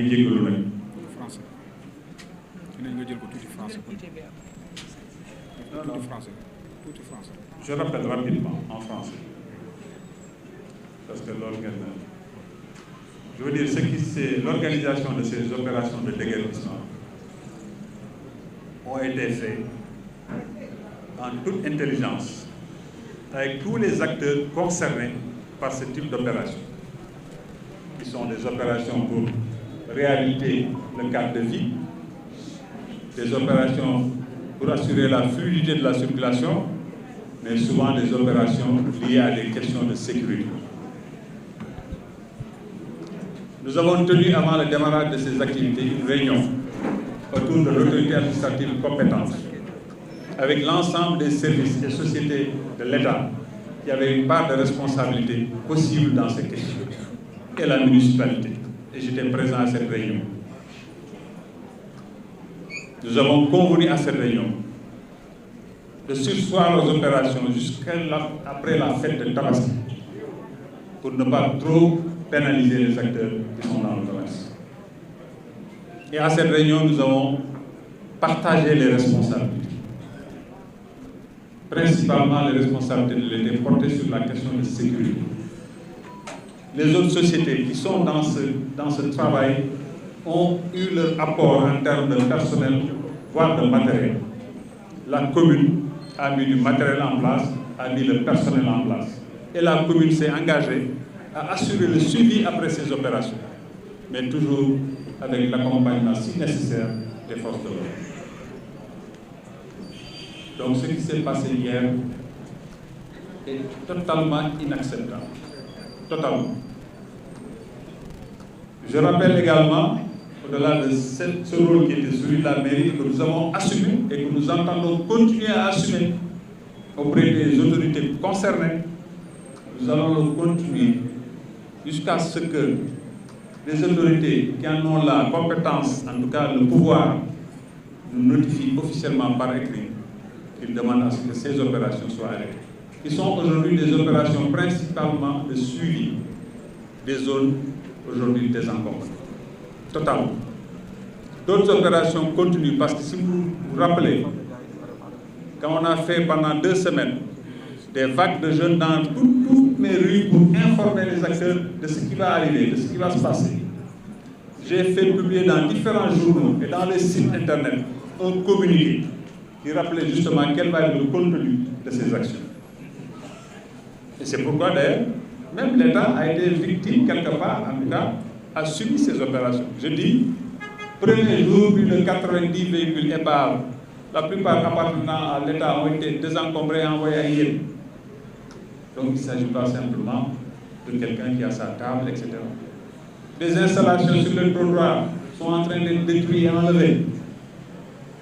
ngi jéggalu nag. français dinañ nga jël ko tuuti français tuuti français. Je rappelle rapidement en français parce que je veux dire c'est l'organisation de ces opérations de déguerpissement ont été faites en toute intelligence avec tous les acteurs concernés par ce type d'opération, qui sont des opérations pour réhabiliter le cadre de vie, des opérations pour assurer la fluidité de la circulation, mais souvent des opérations liées à des questions de sécurité. Nous avons tenu avant le démarrage de ces activités une réunion autour de l'autorité administrative compétente avec l'ensemble des services et sociétés de l'État qui avaient une part de responsabilité possible dans ces questions, et la municipalité. Et j'étais présent à cette réunion. Nous avons convenu à cette réunion de surseoir aux opérations jusqu'après la fête de Tabaski pour ne pas trop pénaliser les acteurs qui sont dans le commerce. Et à cette réunion, nous avons partagé les responsabilités. Principalement, les responsabilités de l'État portées sur la question de sécurité. Les autres sociétés qui sont dans ce travail ont eu leur apport en termes de personnel, voire de matériel. La commune a mis du matériel en place, a mis le personnel en place. Et la commune s'est engagée à assurer le suivi après ces opérations, mais toujours avec l'accompagnement si nécessaire des forces de l'ordre. Donc ce qui s'est passé hier est totalement inacceptable. Totalement. Je rappelle également, au-delà de ce rôle qui était celui de la mairie, que nous avons assumé et que nous entendons continuer à assumer auprès des autorités concernées. Nous allons le continuer jusqu'à ce que les autorités qui en ont la compétence, en tout cas le pouvoir, nous notifient officiellement par écrit qu'ils demandent à ce que ces opérations soient arrêtées. Qui sont aujourd'hui des opérations principalement de suivi des zones aujourd'hui désencombrées. Totalement. D'autres opérations continuent parce que si vous vous rappelez, quand on a fait pendant 2 semaines des vagues de jeunes dans toutes mes rues pour informer les acteurs de ce qui va arriver, de ce qui va se passer, j'ai fait publier dans différents journaux et dans les sites internet un communiqué qui rappelait justement quel va être le contenu de ces actions. Et c'est pourquoi d'ailleurs, même l'État a été victime quelque part, en tout cas, a subi ces opérations. Je dis, premier jour, plus de 90 véhicules épaves, la plupart appartenant à l'État, ont été désencombrés et envoyés à Yémen. Donc il ne s'agit pas simplement de quelqu'un qui a sa table, etc. Des installations sur le trottoir sont en train d'être détruites et enlevées.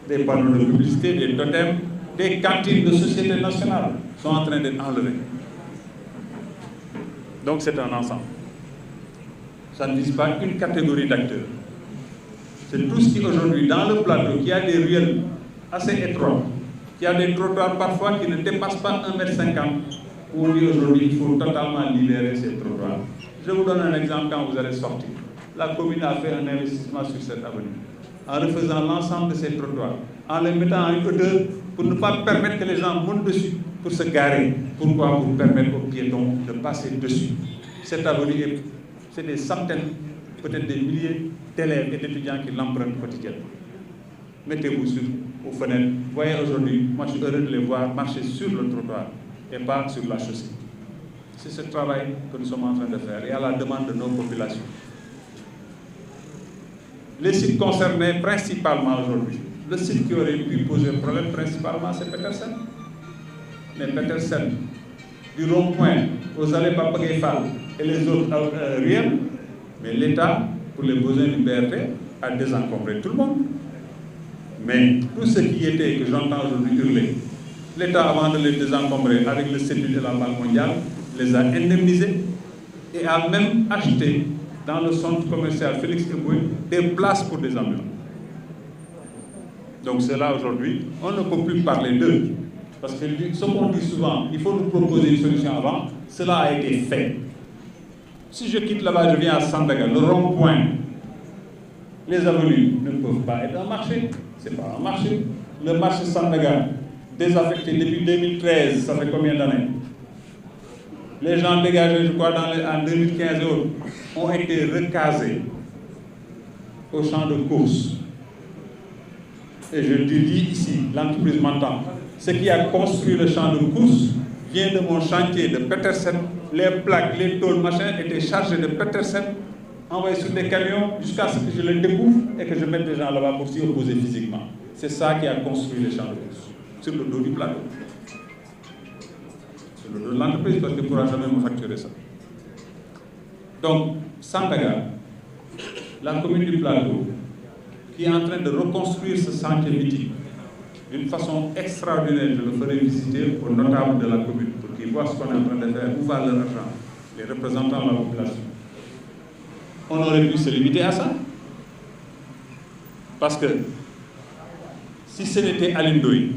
Des panneaux de publicité, des totems, des cantines de sociétés nationales sont en train d'être enlevées. Donc c'est un ensemble. Ça ne vise pas une catégorie d'acteurs. C'est tout ce qui aujourd'hui, dans le plateau, qui a des ruelles assez étroites, qui a des trottoirs parfois qui ne dépassent pas 1,50 m, où on dit aujourd'hui qu'il faut totalement libérer ces trottoirs. Je vous donne un exemple quand vous allez sortir. La commune a fait un investissement sur cette avenue, en refaisant l'ensemble de ces trottoirs, en les mettant en une hauteur pour ne pas permettre que les gens montent dessus pour se garer. Pourquoi? Pour permettre aux piétons de passer dessus. Cette avenue, c'est des centaines, peut-être des milliers d'élèves et d'étudiants qui l'empruntent quotidiennement. Mettez-vous aux fenêtres. Vous voyez aujourd'hui, moi je suis heureux de les voir marcher sur le trottoir et pas sur la chaussée. C'est ce travail que nous sommes en train de faire et à la demande de nos populations. Les sites concernés principalement aujourd'hui, le site qui aurait pu poser un problème principalement, c'est Petersen. Mais Petersen, du rond-point aux allées Papagay-Fall et les autres ruelles, mais l'État, pour les besoins du BRT, a désencombré tout le monde. Mais tout ce qui était, que j'entends aujourd'hui hurler, l'État, avant de les désencombrer avec le CETUD et la Banque mondiale, les a indemnisés et a même acheté dans le centre commercial Félix Eboué des places pour des ambulants. Donc cela aujourd'hui, on ne peut plus parler d'eux. Parce que ce qu'on dit souvent, il faut nous proposer une solution avant, cela a été fait. Si je quitte là-bas, je viens à Sandaga, le rond-point Les avenues ne peuvent pas être un marché, ce n'est pas un marché. Le marché Sandaga, désaffecté depuis 2013, ça fait combien d'années? Les gens dégagés, je crois, en 2015 et autres, ont été recasés au champ de course. Et je te dis ici, l'entreprise m'entend, ce qui a construit le champ de course vient de mon chantier de Petersen. Les plaques, les tôles, machin étaient chargés de Petersen, envoyés sur des camions jusqu'à ce que je les découvre et que je mette des gens là-bas pour s'y opposer physiquement. C'est ça qui a construit le champ de course, sur le dos du plateau. Sur le dos de l'entreprise, parce qu'elle ne pourra jamais me facturer ça. Donc, Sandaga, la commune du plateau, qui est en train de reconstruire ce chantier mythique d'une façon extraordinaire, je le ferai visiter aux notables de la commune pour qu'ils voient ce qu'on est en train de faire, où va leur argent, les représentants de la population. On aurait pu se limiter à ça. Parce que si ce n'était Aline Ndoye,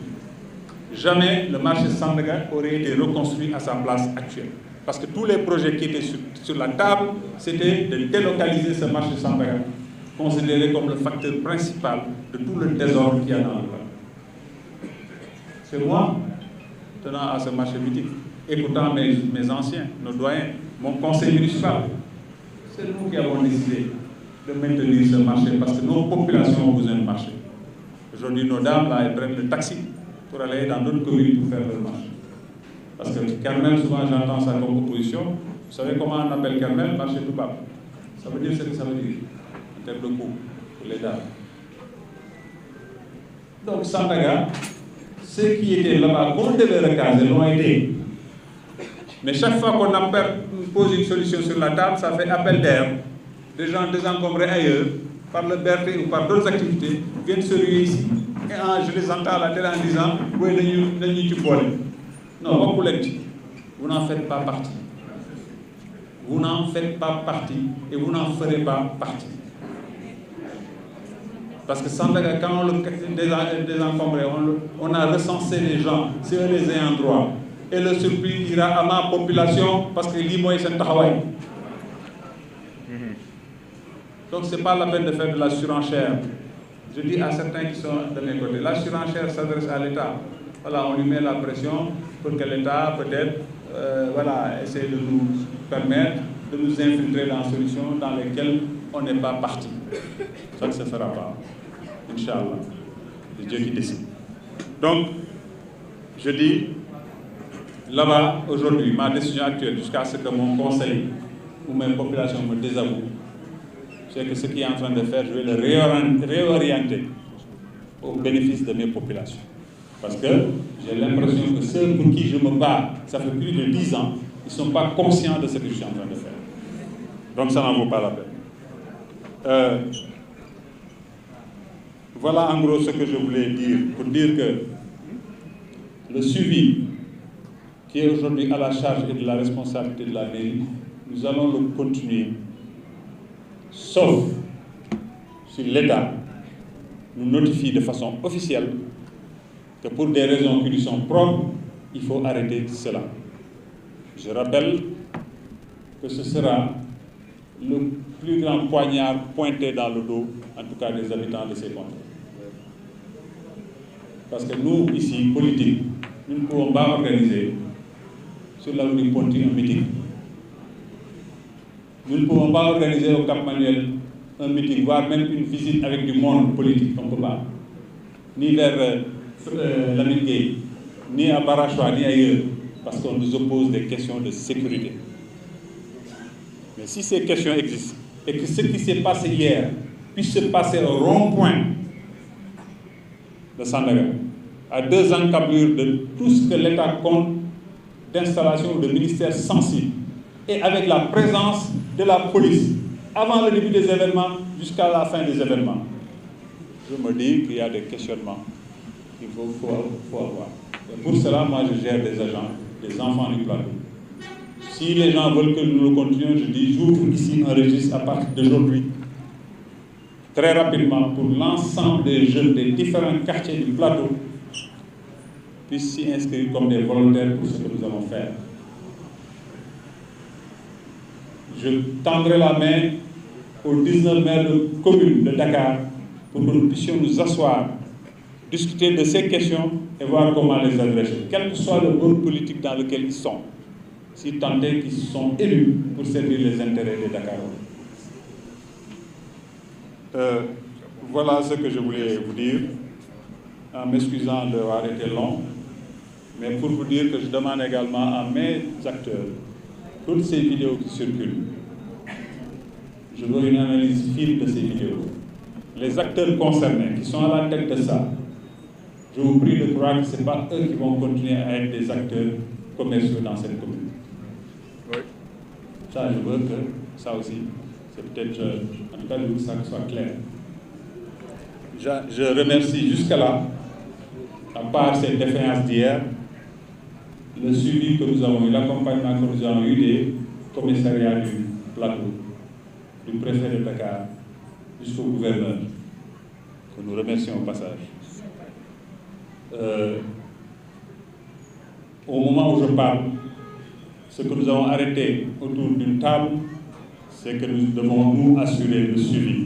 jamais le marché Sandaga aurait été reconstruit à sa place actuelle. Parce que tous les projets qui étaient sur la table, c'était de délocaliser ce marché Sandaga, considéré comme le facteur principal de tout le désordre qu'il y a dans le plan. C'est moi, tenant à ce marché mythique, écoutant mes anciens, nos doyens, mon conseil municipal. C'est nous qui avons décidé de maintenir ce marché parce que nos populations ont besoin de marché. Aujourd'hui, nos dames, là, elles prennent le taxi pour aller dans d'autres communes pour faire leur marché. Parce que Carmel, souvent j'entends ça comme opposition. Vous savez comment on appelle Carmel? Marché tout bas. Ça veut dire ce que ça veut dire, en termes de coût pour les dames. Donc, Sandaga, ceux qui étaient là-bas, qu'on devait recaser, l'ont été. Mais chaque fois qu'on pose une solution sur la table, ça fait appel d'air. Des gens désencombrés ailleurs, par le BRT ou par d'autres activités, viennent se ruer ici. Et je les entends à la télé en disant, oui, non, vous n'en faites pas partie. Vous n'en faites pas partie et vous n'en ferez pas partie. Parce que Sandaga, quand on le désencombré, on a recensé les gens, c'est eux les ayants droit. Et le surplus ira à ma population parce que l'IMO est un travail. Donc ce n'est pas la peine de faire de la surenchère. Je dis à certains qui sont de mes côtés, la surenchère s'adresse à l'État. Voilà, on lui met la pression pour que l'État peut-être essaie de nous permettre de nous infiltrer dans des solutions dans lesquelles on n'est pas parti. Ça ne se fera pas. Inch'Allah. C'est Dieu qui décide. Donc, je dis, là-bas, aujourd'hui, ma décision actuelle, jusqu'à ce que mon conseil ou mes populations me désavouent, c'est que ce qu'il est en train de faire, je vais le réorienter au bénéfice de mes populations. Parce que j'ai l'impression que ceux pour qui je me bats, ça fait plus de 10 ans, ils ne sont pas conscients de ce que je suis en train de faire. Donc ça n'en vaut pas la peine. Voilà en gros ce que je voulais dire, pour dire que le suivi qui est aujourd'hui à la charge et de la responsabilité de la mairie, nous allons le continuer, sauf si l'État nous notifie de façon officielle que pour des raisons qui lui sont propres, il faut arrêter cela. Je rappelle que ce sera le plus grand poignard pointé dans le dos, en tout cas des habitants de ces contrées. Parce que nous, ici, politiques, nous ne pouvons pas organiser sur l'avenue Ponty un meeting. Nous ne pouvons pas organiser au Cap Manuel un meeting, voire même une visite avec du monde politique, on ne peut pas. Ni vers la Gueye, ni à Barachois, ni ailleurs, parce qu'on nous oppose des questions de sécurité. Mais si ces questions existent, et que ce qui s'est passé hier puisse se passer au rond-point de Sandaga, à 2 encablures de tout ce que l'État compte d'installation de ministères sensibles, et avec la présence de la police, avant le début des événements jusqu'à la fin des événements. Je me dis qu'il y a des questionnements qu'il faut avoir. Et pour cela, moi, je gère des agents, des enfants du plateau. Si les gens veulent que nous le continuions, je dis, j'ouvre ici un registre à partir d'aujourd'hui, très rapidement, pour l'ensemble des jeunes des différents quartiers du plateau, puissent s'y inscrire comme des volontaires pour ce que nous allons faire. Je tendrai la main aux 19 maires de communes de Dakar pour que nous puissions nous asseoir, discuter de ces questions et voir comment les adresser, quel que soit le rôle politique dans lequel ils sont, si tant est qu'ils sont élus pour servir les intérêts des Dakarois. Voilà ce que je voulais vous dire, en m'excusant d'avoir été long, mais pour vous dire que je demande également à mes acteurs, toutes ces vidéos qui circulent, je veux une analyse fine de ces vidéos. Les acteurs concernés qui sont à la tête de ça, je vous prie de croire que ce n'est pas eux qui vont continuer à être des acteurs commerciaux dans cette commune. Oui. Ça, je veux que ça aussi, c'est peut-être, en tout cas, je veux que ça soit clair. Je remercie jusqu'à là, à part cette défaillance d'hier, le suivi que nous avons eu, l'accompagnement que nous avons eu des commissariats du plateau, du préfet de Dakar, jusqu'au gouverneur, que nous remercions au passage. Au moment où je parle, ce que nous avons arrêté autour d'une table, c'est que nous devons nous assurer le suivi,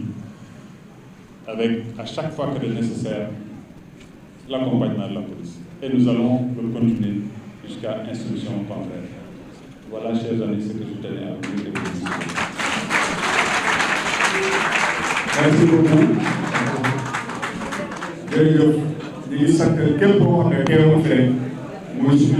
avec à chaque fois que c'est nécessaire, l'accompagnement de la police. Et nous allons le continuer jusqu'à instruction contraire. Voilà, chers amis, ce que je tenais à vous dire. Merci beaucoup. jërëjëf ñu ngi sant képp koo xam ne teew na fi rek muy suñu